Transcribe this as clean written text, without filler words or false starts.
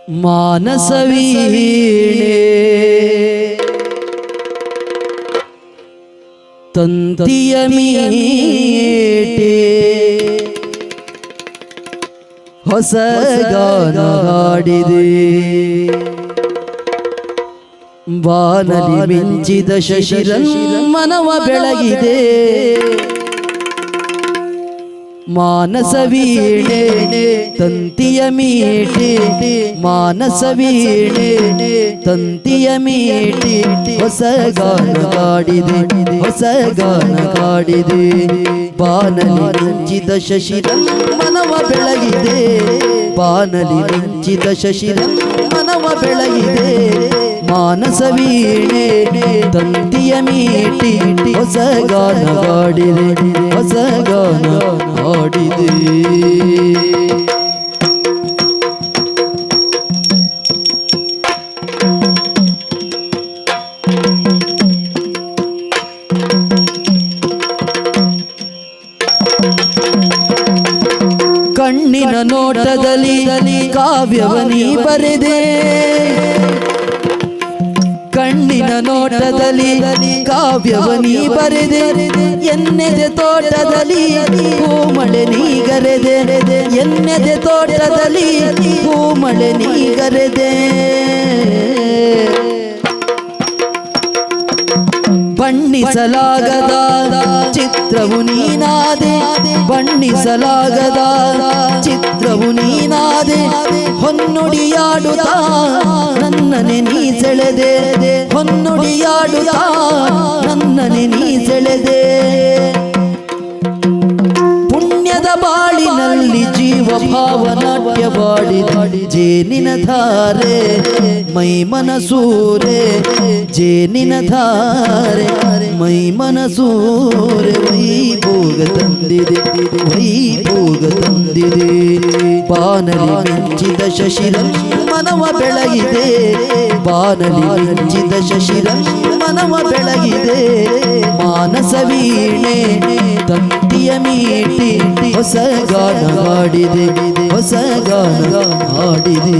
ಮಾನಸವೀಣೆ ತಂತಿಯ ಮೀಟೆ ಹೊಸ ಗಾನ ಹಾಡಿದೆ ಬಾನಲಿ ಮಿಂಚಿದ ಶಶಿರನ್ ಮನವ ಬೆಳಗಿದೆ ಮಾನಸವೀಣೆ ತಂತಿಯ ಮೀಟೆ ಮಾನಸವೀಣೆ ತಂತಿಯ ಮೀಟೆ ಹೊಸ ಗಾನ ಹಾಡಿದೆ ಹೊಸ ಗಾನ ಹಾಡಿದೆ ಬಾನಲಿ ಮಿಂಚಿದ ಶಶಿರನ್ ಮನವ ಬೆಳಗಿದೆ ಬಾನಲಿ ಮಿಂಚಿದ ಶಶಿರನ್ ಮನವ ಬೆಳಗಿದೆ ಮಾನಸವೀಣೆ ತಂತಿಯ ಮೀಟಿ ಹೊಸ ಗಾನ ಹಾಡಿದೆ ಹೊಸ ಗಾನ ಹಾಡಿದೆ ಕಣ್ಣಿನ ನೋಟದಲ್ಲಿ ಕಾವ್ಯವನಿ ಬರೆದೆ ಕಣ್ಣಿನ ನೋಟದಲ್ಲಿ ಕಾವ್ಯವನಿ ಬರೆದೆ ಎನ್ನೆದೆ ತೋಟದಲ್ಲಿ ಹೂಮಳೆ ನೀಗರೆದೆ ಎನ್ನೆದೆ ತೋಟದಲ್ಲಿ ಹೂಮಳೆ ನೀಗರೆದೆ ಬಣ್ಣಿಸಲಾಗದ ಚಿತ್ರವು ನೀನಾದೆ ಬಣ್ಣಿಸಲಾಗದ ಚಿತ್ರವು ನೀನಾದೆ ಹೊನ್ನುಡಿಯಾಡುತ್ತಾ ನನ್ನನೆ ನೀ ಸೆಳೆದೆ ಹೊನ್ನುಡಿಯಾಡುತ್ತಾ ನನ್ನನೆ ನೀ ಸೆಳೆದೆ ಪುಣ್ಯದ ಬಾಳಿನಲ್ಲಿ ಜೀವ ಭಾವ ನಾಟ್ಯವಾಡಿ ಜೇನಿನ ಧಾರೆ ಮೈ ಮನಸೂರೆ ಜೇನಿನ ಧಾರೆ ಮೈ ಮನಸೂರೆ ವೈಭೋಗ ತಂದಿದೆ ವೈಭೋಗ ತಂದಿದೆ ಬಾನಲಿ ಮಿಂಚಿದ ಶಶಿರನ್ ಮನವ ಬೆಳಗಿದೆ ಬಾನಲಿ ಮಿಂಚಿದ ಶಶಿರನ್ ಮನವ ಬೆಳಗಿದೆ ಮಾನಸವೀಣೆ ತಂತಿಯ ಮೀಟಿ ಹೊಸ ಗಾನ ಹಾಡಿದೆ ಹೊಸ ಗಾನ ಹಾಡಿದೆ